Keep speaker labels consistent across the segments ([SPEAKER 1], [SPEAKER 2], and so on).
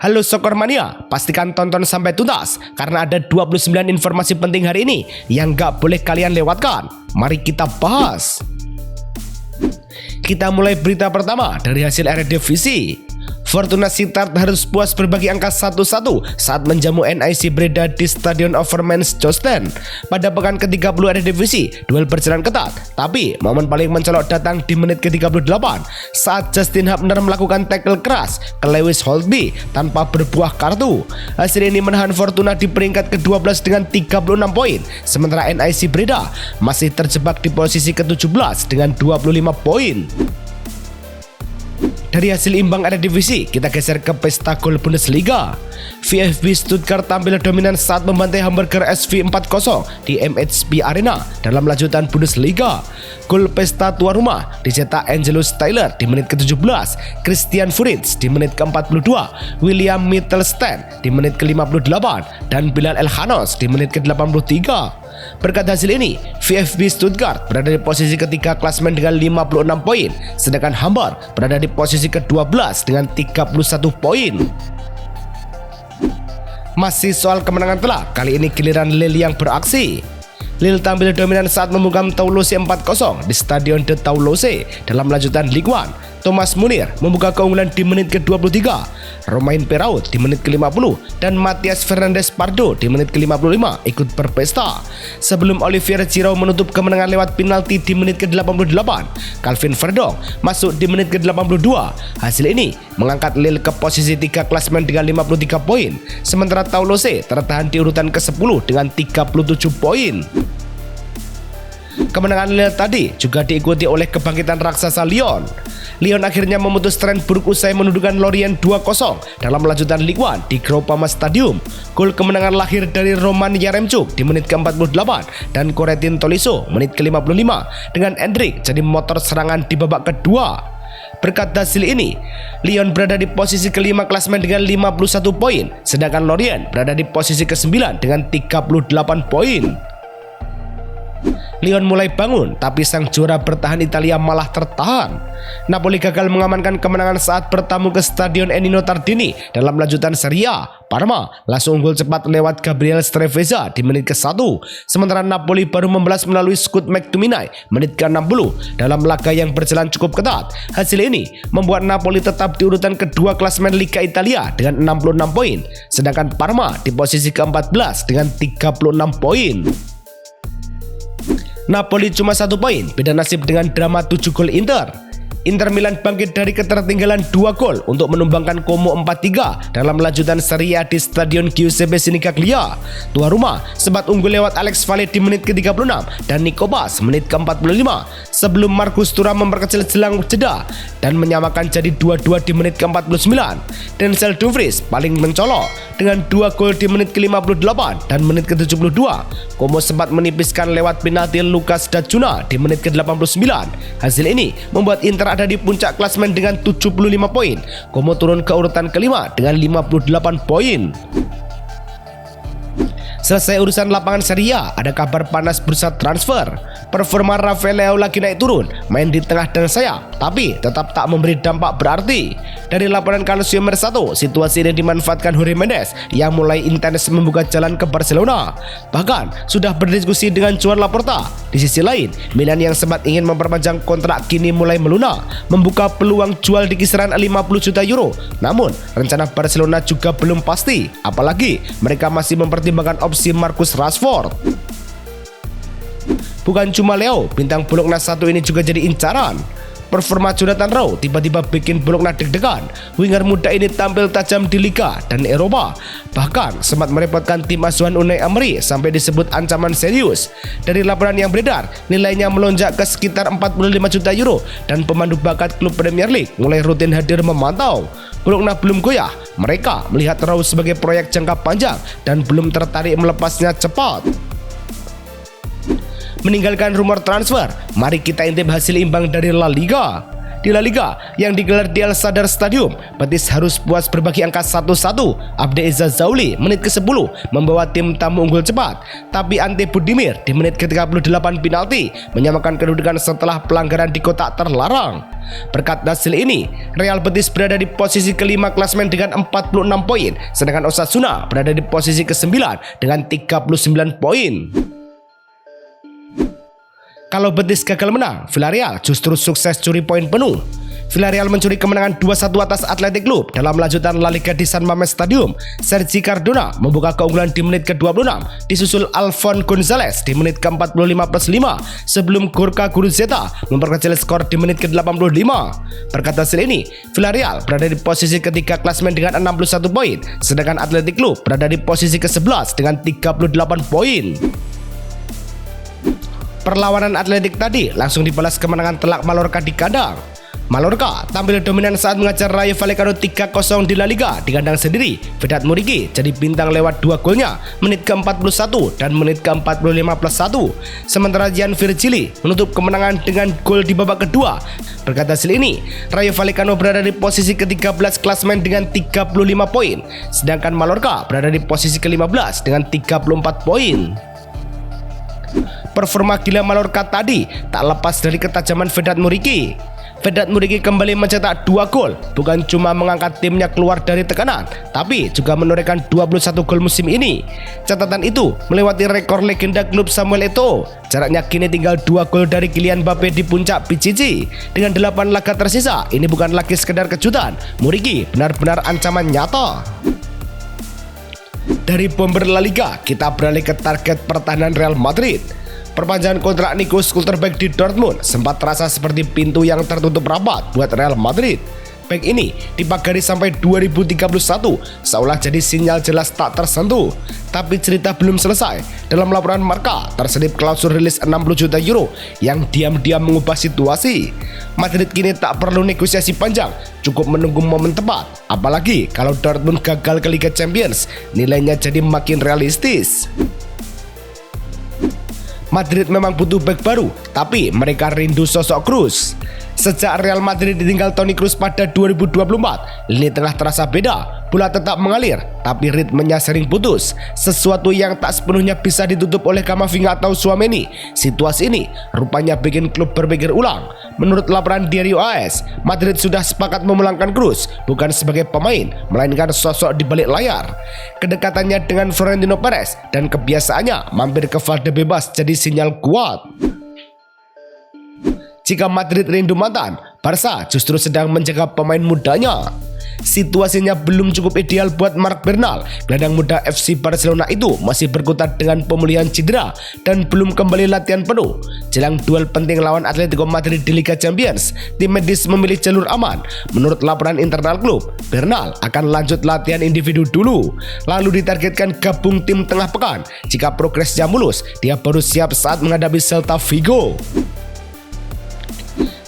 [SPEAKER 1] Halo Soccer Mania, pastikan tonton sampai tuntas karena ada 29 informasi penting hari ini yang gak boleh kalian lewatkan. Mari kita bahas. Kita mulai berita pertama dari hasil Eredivisie. Fortuna Sittard harus puas berbagi angka 1-1 saat menjamu NIC Breda di Stadion Overmans-Joosten. Pada pekan ke-30 Eredivisie, duel berjalan ketat, tapi momen paling mencolok datang di menit ke-38 saat Justin Hubner melakukan tackle keras ke Lewis Holtby tanpa berbuah kartu. Hasil ini menahan Fortuna di peringkat ke-12 dengan 36 poin, sementara NIC Breda masih terjebak di posisi ke-17 dengan 25 poin. Dari hasil imbang Eredivisie, kita geser ke pesta gol Bundesliga. VfB Stuttgart tampil dominan saat membantai Hamburger SV 4-0 di MHP Arena dalam lanjutan Bundesliga. Gol pesta tuan rumah dicetak Angelus Tyler di menit ke-17, Christian Fritz di menit ke-42, William Mittelstein di menit ke-58, dan Bilal Elhanos di menit ke-83. Berkat hasil ini, VfB Stuttgart berada di posisi ketiga klasemen dengan 56 poin, sedangkan Hamburg berada di posisi ke-12 dengan 31 poin. Masih soal kemenangan telak, kali ini giliran Lille yang beraksi. Lille tampil dominan saat membungkam Toulouse 4-0 di Stadion de Toulouse dalam lanjutan Ligue 1. Thomas Munir membuka keunggulan di menit ke-23, Romain Perrault di menit ke-50, dan Matias Fernandes Pardo di menit ke-55 ikut berpesta. Sebelum Olivier Giroud menutup kemenangan lewat penalti di menit ke-88, Calvin Verdong masuk di menit ke-82. Hasil ini mengangkat Lille ke posisi 3 klasemen dengan 53 poin, sementara Toulouse tertahan di urutan ke-10 dengan 37 poin. Kemenangan Lille tadi juga diikuti oleh kebangkitan raksasa Lyon. Lyon akhirnya memutus tren buruk usai menundukkan Lorient 2-0 dalam lanjutan Ligue 1 di Groupama Stadium. Gol kemenangan lahir dari Roman Yaremchuk di menit ke-48 dan Corentin Tolisso menit ke-55 dengan Endrick jadi motor serangan di babak kedua. Berkat hasil ini, Lyon berada di posisi ke-5 klasemen dengan 51 poin, sedangkan Lorient berada di posisi ke-9 dengan 38 poin. Lyon mulai bangun, tapi sang juara bertahan Italia malah tertahan. Napoli gagal mengamankan kemenangan saat bertamu ke Stadion Ennio Tardini dalam lanjutan Serie A. Parma langsung unggul cepat lewat Gabriel Strefezza di menit ke-1, sementara Napoli baru membalas melalui Scud McTominay menit ke-60 dalam laga yang berjalan cukup ketat. Hasil ini membuat Napoli tetap di urutan kedua klasemen Liga Italia dengan 66 poin, sedangkan Parma di posisi ke-14 dengan 36 poin. Napoli cuma 1 poin, beda nasib dengan drama 7 gol Inter. Inter Milan bangkit dari ketertinggalan 2 gol untuk menumbangkan Como 4-3 dalam lanjutan Serie A di Stadion Giuseppe Sinigaglia. Tuan rumah sempat unggul lewat Alex Valle di menit ke-36 dan Nico Bas menit ke-45 sebelum Marcus Thuram memperkecil jelang jeda dan menyamakan jadi 2-2 di menit ke-49. Denzel Dumfries paling mencolok dengan 2 gol di menit ke-58 dan menit ke-72. Como sempat menipiskan lewat penalti Lucas Dajuna di menit ke-89. Hasil ini membuat Inter ada di puncak klasemen dengan 75 poin. Como turun ke urutan kelima dengan 58 poin. Selesai urusan lapangan Serie A, ada kabar panas bursa transfer. Performa Rafael Leao lagi naik turun, main di tengah dan sayap, tapi tetap tak memberi dampak berarti. Dari laporan Calcio Mercato, situasi ini dimanfaatkan Jorge Mendes yang mulai intens membuka jalan ke Barcelona. Bahkan sudah berdiskusi dengan Joan Laporta. Di sisi lain, Milan yang sempat ingin memperpanjang kontrak kini mulai melunak, membuka peluang jual di kisaran 50 juta euro. Namun, rencana Barcelona juga belum pasti, apalagi mereka masih mempertimbangkan opsi Marcus Rashford. Bukan cuma Leo, bintang Bologna satu ini juga jadi incaran. Performa Jonathan Rowe tiba-tiba bikin Bologna deg-degan. Winger muda ini tampil tajam di Liga dan Eropa, bahkan sempat merepotkan tim asuhan Unai Emery sampai disebut ancaman serius. Dari laporan yang beredar, nilainya melonjak ke sekitar 45 juta euro dan pemandu bakat klub Premier League mulai rutin hadir memantau. Bologna belum goyah, mereka melihat Rowe sebagai proyek jangka panjang dan belum tertarik melepasnya cepat. Meninggalkan rumor transfer, mari kita intip hasil imbang dari La Liga. Di La Liga yang digelar di El Sadar Stadium, Betis harus puas berbagi angka 1-1. Abde Iza Zauli menit ke-10 membawa tim tamu unggul cepat, tapi Ante Budimir di menit ke-38 penalti menyamakan kedudukan setelah pelanggaran di kotak terlarang. Berkat hasil ini, Real Betis berada di posisi kelima klasemen dengan 46 poin, sedangkan Osasuna berada di posisi ke-9 dengan 39 poin. Kalau Betis gagal menang, Villarreal justru sukses curi poin penuh. Villarreal mencuri kemenangan 2-1 atas Athletic Club dalam lanjutan La Liga di San Mamés Stadium. Sergi Cardona membuka keunggulan di menit ke-26, disusul Alphonse Gonzalez di menit ke-45+5 sebelum Gorka Guruzeta memperkecil skor di menit ke-85. Berkat hasil ini, Villarreal berada di posisi ketiga klasemen dengan 61 poin, sedangkan Athletic Club berada di posisi ke-11 dengan 38 poin. Perlawanan Atletik tadi langsung dibalas kemenangan telak Mallorca di kandang. Mallorca tampil dominan saat mengajar Rayo Vallecano 3-0 di La Liga di kandang sendiri. Vedat Muriqi jadi bintang lewat 2 golnya, menit ke-41 dan menit ke-45+1. Sementara Gian Virgili menutup kemenangan dengan gol di babak kedua. Berkat hasil ini, Rayo Vallecano berada di posisi ke-13 klasemen dengan 35 poin, sedangkan Mallorca berada di posisi ke-15 dengan 34 poin. Performa gila Mallorca tadi tak lepas dari ketajaman Vedat Muriqi. Vedat Muriqi kembali mencetak 2 gol, bukan cuma mengangkat timnya keluar dari tekanan, tapi juga menorehkan 21 gol musim ini. Catatan itu melewati rekor legenda klub Samuel Eto'o. Jaraknya kini tinggal 2 gol dari Kylian Mbappe di puncak PCG. Dengan 8 laga tersisa, ini bukan lagi sekedar kejutan. Muriqi benar-benar ancaman nyata. Dari bomber La Liga, kita beralih ke target pertahanan Real Madrid. Perpanjangan kontrak Nico Schlotterbeck di Dortmund sempat terasa seperti pintu yang tertutup rapat buat Real Madrid. Bek ini dipagari sampai 2031, seolah jadi sinyal jelas tak tersentuh. Tapi cerita belum selesai. Dalam laporan Marca terselip klausul rilis 60 juta euro yang diam-diam mengubah situasi. Madrid kini tak perlu negosiasi panjang, cukup menunggu momen tepat. Apalagi kalau Dortmund gagal ke Liga Champions, nilainya jadi makin realistis. Madrid memang butuh bek baru, tapi mereka rindu sosok Kroos. Sejak Real Madrid ditinggal Toni Kroos pada 2024, lini tengah terasa beda. Bola tetap mengalir, tapi ritmenya sering putus, sesuatu yang tak sepenuhnya bisa ditutup oleh Camavinga atau Tchouaméni. Situasi ini rupanya bikin klub berpikir ulang. Menurut laporan Diario AS, Madrid sudah sepakat memulangkan Kroos bukan sebagai pemain, melainkan sosok di balik layar. Kedekatannya dengan Florentino Perez dan kebiasaannya mampir ke Valdebebas jadi sinyal kuat. Jika Madrid rindu mantan, Barca justru sedang menjaga pemain mudanya. Situasinya belum cukup ideal buat Marc Bernal. Gelandang muda FC Barcelona itu masih berkutat dengan pemulihan cedera dan belum kembali latihan penuh. Jelang duel penting lawan Atletico Madrid di Liga Champions, tim medis memilih jalur aman. Menurut laporan internal klub, Bernal akan lanjut latihan individu dulu, lalu ditargetkan gabung tim tengah pekan. Jika progresnya mulus, dia baru siap saat menghadapi Celta Vigo.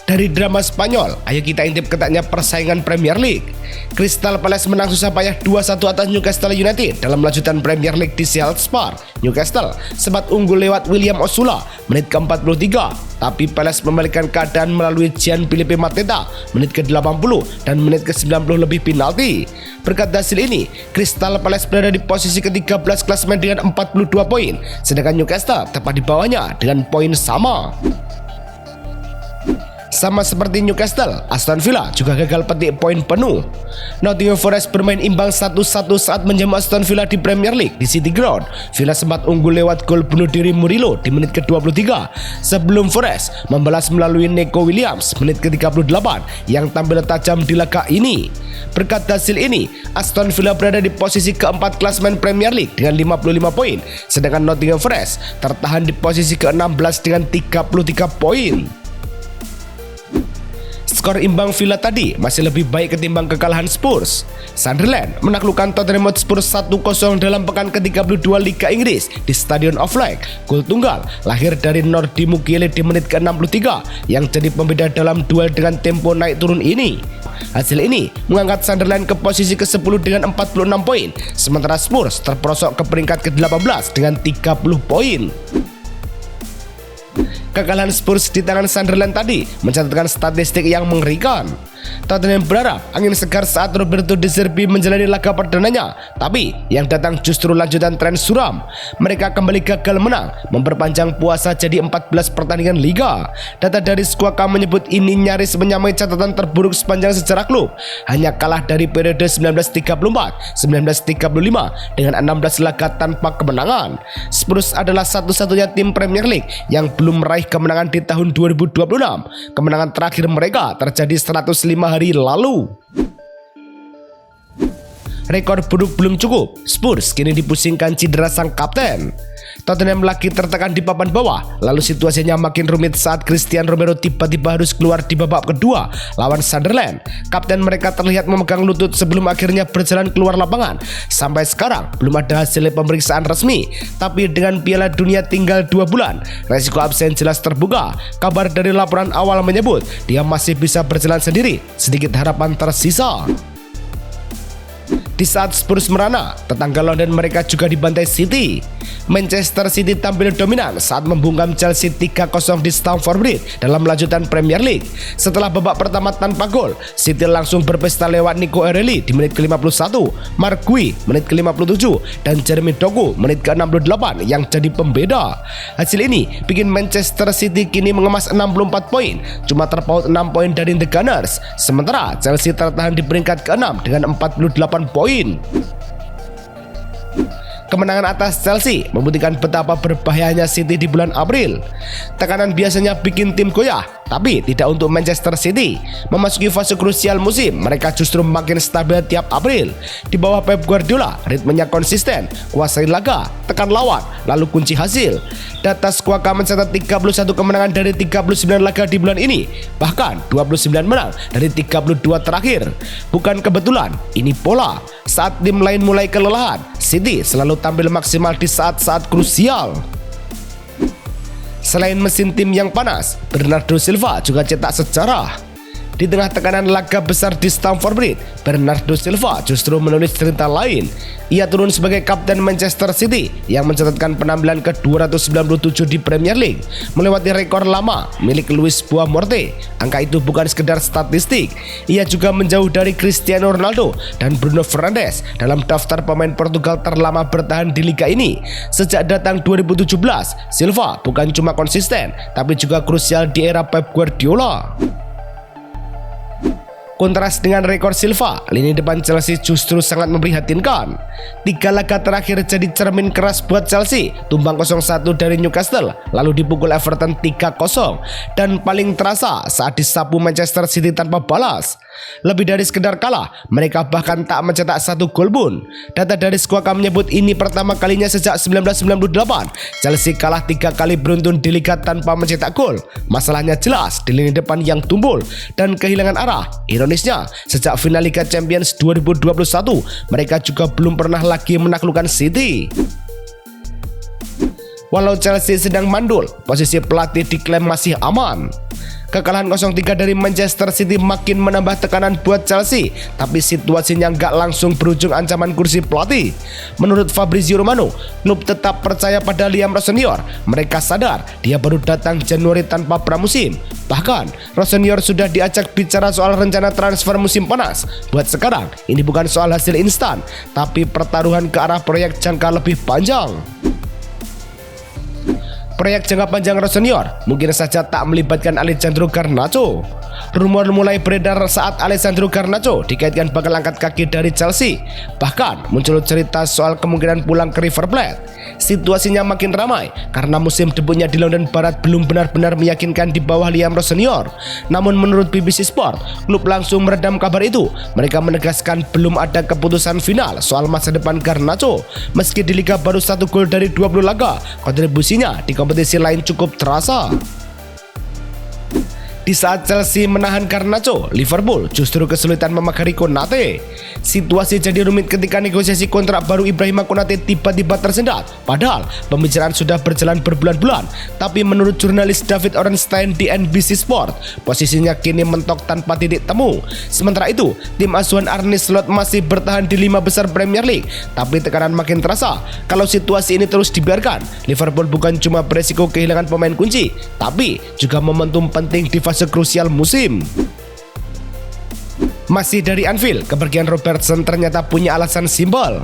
[SPEAKER 1] Dari drama Spanyol, ayo kita intip ketatnya persaingan Premier League. Crystal Palace menang susah payah 2-1 atas Newcastle United dalam lanjutan Premier League di Selhurst Park. Newcastle sempat unggul lewat William Osula menit ke-43, tapi Palace membalikkan keadaan melalui Gianfilippo Mateta menit ke-80 dan menit ke-90 lebih penalti. Berkat hasil ini, Crystal Palace berada di posisi ke-13 klasemen dengan 42 poin, sedangkan Newcastle tepat di bawahnya dengan poin sama. Sama seperti Newcastle, Aston Villa juga gagal petik poin penuh. Nottingham Forest bermain imbang 1-1 saat menjamu Aston Villa di Premier League di City Ground. Villa sempat unggul lewat gol bunuh diri Murillo di menit ke-23 sebelum Forest membalas melalui Neco Williams menit ke-38 yang tampil tajam di laga ini. Berkat hasil ini, Aston Villa berada di posisi keempat klasemen Premier League dengan 55 poin, sedangkan Nottingham Forest tertahan di posisi ke-16 dengan 33 poin. Skor imbang Villa tadi masih lebih baik ketimbang kekalahan Spurs. Sunderland menaklukkan Tottenham Hotspur 1-0 dalam pekan ke-32 Liga Inggris di Stadion of Light. Gol tunggal lahir dari Nordi Mukiele di menit ke-63 yang jadi pembeda dalam duel dengan tempo naik turun ini. Hasil ini mengangkat Sunderland ke posisi ke-10 dengan 46 poin, sementara Spurs terperosok ke peringkat ke-18 dengan 30 poin. Kekalahan Spurs di tangan Sunderland tadi mencatatkan statistik yang mengerikan. Tottenham berharap angin segar saat Roberto De Zerbi menjalani laga perdananya, tapi yang datang justru lanjutan tren suram. Mereka kembali gagal menang, memperpanjang puasa jadi 14 pertandingan liga. Data dari Squawka menyebut ini nyaris menyamai catatan terburuk sepanjang sejarah klub, hanya kalah dari periode 1934-1935 dengan 16 laga tanpa kemenangan. Spurs adalah satu-satunya tim Premier League yang belum meraih kemenangan di tahun 2026. Kemenangan terakhir mereka terjadi 105 hari lalu. Rekor buruk belum cukup, Spurs kini dipusingkan cedera sang kapten. Tottenham lagi tertekan di papan bawah, lalu situasinya makin rumit saat Christian Romero tiba-tiba harus keluar di babak kedua lawan Sunderland. Kapten mereka terlihat memegang lutut sebelum akhirnya berjalan keluar lapangan. Sampai sekarang belum ada hasil pemeriksaan resmi, tapi dengan Piala Dunia tinggal 2 bulan, resiko absen jelas terbuka. Kabar dari laporan awal menyebut dia masih bisa berjalan sendiri, sedikit harapan tersisa. Di saat Spurs merana, tetangga London mereka juga dibantai City. Manchester City tampil dominan saat membungkam Chelsea 3-0 di Stamford Bridge dalam lanjutan Premier League. Setelah babak pertama tanpa gol, City langsung berpesta lewat Nico O'Reilly di menit ke-51, Mark Gui menit ke-57, dan Jeremy Doku menit ke-68 yang jadi pembeda. Hasil ini bikin Manchester City kini mengemas 64 poin, cuma terpaut 6 poin dari The Gunners. Sementara Chelsea tertahan di peringkat ke-6 dengan 48 poin. Kemenangan atas Chelsea membuktikan betapa berbahayanya City di bulan April. Tekanan biasanya bikin tim goyah, tapi tidak untuk Manchester City. Memasuki fase krusial musim, mereka justru makin stabil tiap April. Di bawah Pep Guardiola, ritmenya konsisten, kuasai laga, tekan lawan, lalu kunci hasil. Data Squawka mencatat 31 kemenangan dari 39 laga di bulan ini, bahkan 29 menang dari 32 terakhir. Bukan kebetulan, ini pola. Saat tim lain mulai kelelahan, City selalu tampil maksimal di saat-saat krusial. Selain mesin tim yang panas, Bernardo Silva juga cetak sejarah. Di tengah tekanan laga besar di Stamford Bridge, Bernardo Silva justru menulis cerita lain. Ia turun sebagai kapten Manchester City yang mencatatkan penampilan ke-297 di Premier League, melewati rekor lama milik Luis Boamorte. Angka itu bukan sekedar statistik, ia juga menjauh dari Cristiano Ronaldo dan Bruno Fernandes dalam daftar pemain Portugal terlama bertahan di liga ini. Sejak datang 2017, Silva bukan cuma konsisten, tapi juga krusial di era Pep Guardiola. Kontras dengan rekor Silva, lini depan Chelsea justru sangat memprihatinkan. 3 laga terakhir jadi cermin keras buat Chelsea, tumbang 0-1 dari Newcastle, lalu dipukul Everton 3-0, dan paling terasa saat disapu Manchester City tanpa balas. Lebih dari sekedar kalah, mereka bahkan tak mencetak 1 gol pun. Data dari Squawka menyebut ini pertama kalinya sejak 1998 Chelsea kalah 3 kali beruntun di liga tanpa mencetak gol. Masalahnya jelas di lini depan yang tumpul dan kehilangan arah. Ironisnya, sejak final Liga Champions 2021, mereka juga belum pernah lagi menaklukkan City. Walau Chelsea sedang mandul, posisi pelatih diklaim masih aman. Kekalahan 0-3 dari Manchester City makin menambah tekanan buat Chelsea, tapi situasinya nggak langsung berujung ancaman kursi pelatih. Menurut Fabrizio Romano, klub tetap percaya pada Liam Rossoneri. Mereka sadar dia baru datang Januari tanpa pramusim. Bahkan, Rossoneri sudah diajak bicara soal rencana transfer musim panas. Buat sekarang, ini bukan soal hasil instan, tapi pertaruhan ke arah proyek jangka lebih panjang. Proyek jangka panjang Rossoneri mungkin saja tak melibatkan Alejandro Garnacho. Rumor mulai beredar saat Alejandro Garnacho dikaitkan bakal angkat kaki dari Chelsea. Bahkan muncul cerita soal kemungkinan pulang ke River Plate. Situasinya makin ramai karena musim debutnya di London Barat belum benar-benar meyakinkan di bawah Liam Rossoneri. Namun menurut BBC Sport, klub langsung meredam kabar itu. Mereka menegaskan belum ada keputusan final soal masa depan Garnacho. Meski di liga baru 1 gol dari 20 laga, kontribusinya di kompetisi lain cukup terasa. Di saat Chelsea menahan Garnacho, Liverpool justru kesulitan memagari Konate. Situasi jadi rumit ketika negosiasi kontrak baru Ibrahima Konate tiba-tiba tersendat. Padahal pembicaraan sudah berjalan berbulan-bulan. Tapi menurut jurnalis David Ornstein di NBC Sport, posisinya kini mentok tanpa titik temu. Sementara itu, tim asuhan Arne Slot masih bertahan di 5 besar Premier League. Tapi tekanan makin terasa. Kalau situasi ini terus dibiarkan, Liverpool bukan cuma beresiko kehilangan pemain kunci, tapi juga momentum penting di fase krusial musim. Masih dari Anfield, kepergian Robertson ternyata punya alasan simpel.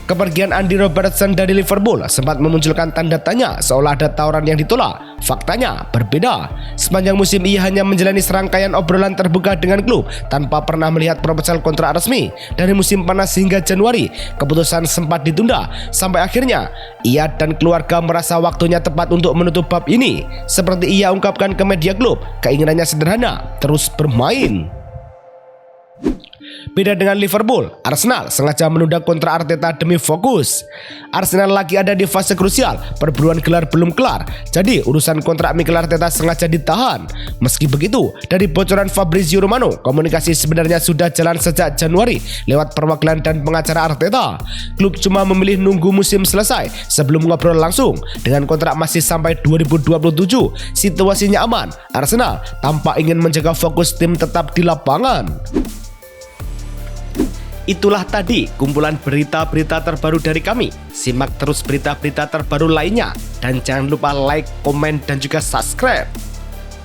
[SPEAKER 1] Kepergian Andy Robertson dari Liverpool sempat memunculkan tanda tanya seolah ada tawaran yang ditolak. Faktanya berbeda. Sepanjang musim ia hanya menjalani serangkaian obrolan terbuka dengan klub tanpa pernah melihat proposal kontrak resmi. Dari musim panas hingga Januari, keputusan sempat ditunda sampai akhirnya ia dan keluarga merasa waktunya tepat untuk menutup bab ini. Seperti ia ungkapkan ke media klub, keinginannya sederhana, terus bermain. Beda dengan Liverpool, Arsenal sengaja menunda kontrak Arteta demi fokus. Arsenal lagi ada di fase krusial, perburuan gelar belum kelar, jadi urusan kontrak Mikel Arteta sengaja ditahan. Meski begitu, dari bocoran Fabrizio Romano, komunikasi sebenarnya sudah jalan sejak Januari lewat perwakilan dan pengacara Arteta. Klub cuma memilih nunggu musim selesai sebelum ngobrol langsung. Dengan kontrak masih sampai 2027, situasinya aman. Arsenal tampak ingin menjaga fokus tim tetap di lapangan. Itulah tadi kumpulan berita-berita terbaru dari kami. Simak terus berita-berita terbaru lainnya. Dan jangan lupa like, komen, dan juga subscribe.